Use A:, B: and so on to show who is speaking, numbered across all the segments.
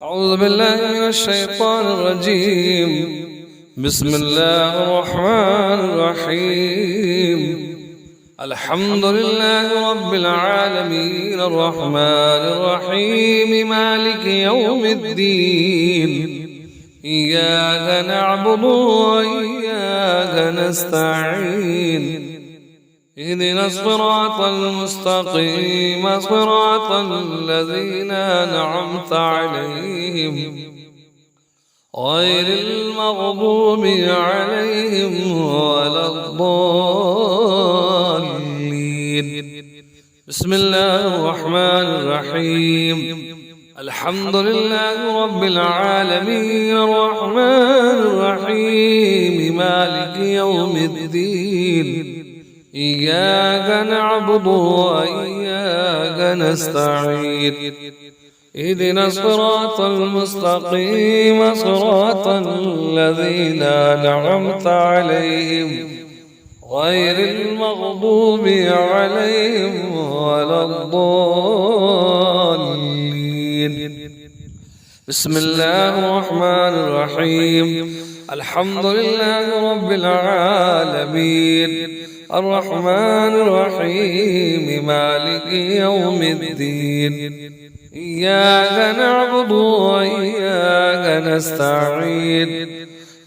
A: أعوذ بالله من الشيطان الرجيم. بسم الله الرحمن الرحيم. الحمد لله رب العالمين الرحمن الرحيم مالك يوم الدين. إياك نعبد وإياك نستعين. اهدنا الصراط المستقيم صراط الذين أنعمت عليهم غير المغضوب عليهم ولا الضالين. بسم الله الرحمن الرحيم. الحمد لله رب العالمين الرحمن الرحيم مالك يوم الدين. إياك نعبد وإياك نستعين. اهدنا الصراط المستقيم صراط الذين أنعمت عليهم غير المغضوب عليهم ولا الضالين. بسم الله الرحمن الرحيم. الحمد لله رب العالمين الرحمن الرحيم مالك يوم الدين. إياك نعبد وإياك نستعين.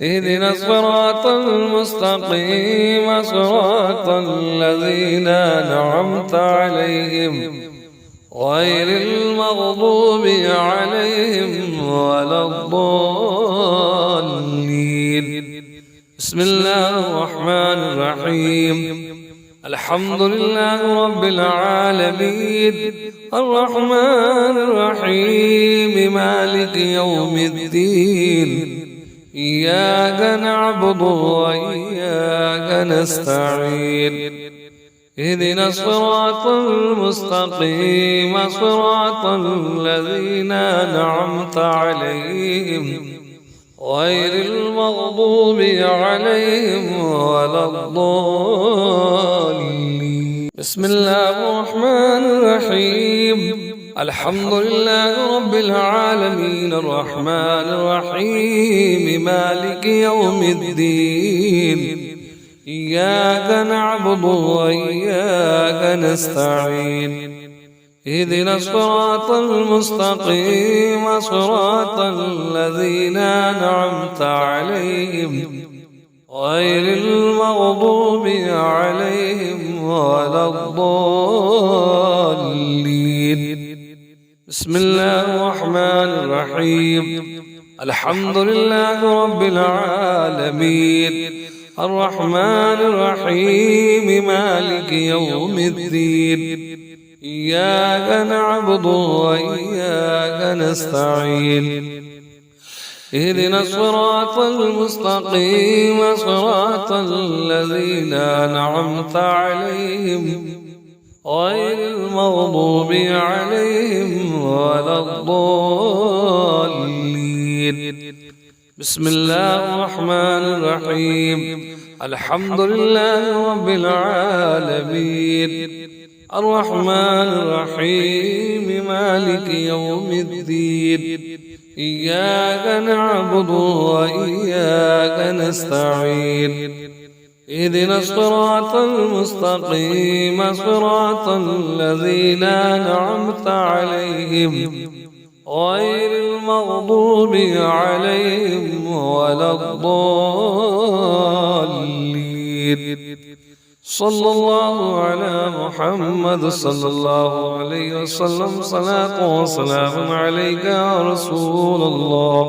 A: اهدنا الصراط المستقيم صراط الذين أنعمت عليهم غير المغضوب عليهم ولا الضالين. بسم الله الرحمن الرحيم. الحمد لله رب العالمين الرحمن الرحيم مالك يوم الدين. إياك نعبد وإياك نستعين. اهدنا الصراط المستقيم صراط الذين أنعمت عليهم غير المغضوب عليهم ولا الضالين. بسم الله الرحمن الرحيم. الحمد لله رب العالمين الرحمن الرحيم مالك يوم الدين. إياك نعبد وإياك نستعين. اهدنا الصراط المستقيم صراط الذين أنعمت عليهم غير المغضوب عليهم ولا الضالين. بسم الله الرحمن الرحيم. الحمد لله رب العالمين الرحمن الرحيم مالك يوم الدين. إياك نعبد وإياك نستعين. اهدنا الصراط المستقيم صراط الذين أنعمت عليهم غير المغضوب عليهم ولا الضالين. بسم الله الرحمن الرحيم. الحمد لله رب العالمين الرحمن الرحيم مالك يوم الدين. إياك نعبد وإياك نستعين. اهدنا الصراط المستقيم صراط الذين أنعمت عليهم غير المغضوب عليهم ولا الضالين. صلى الله على محمد صلى الله عليه وسلم. صلاة وسلام عليك يا رسول الله.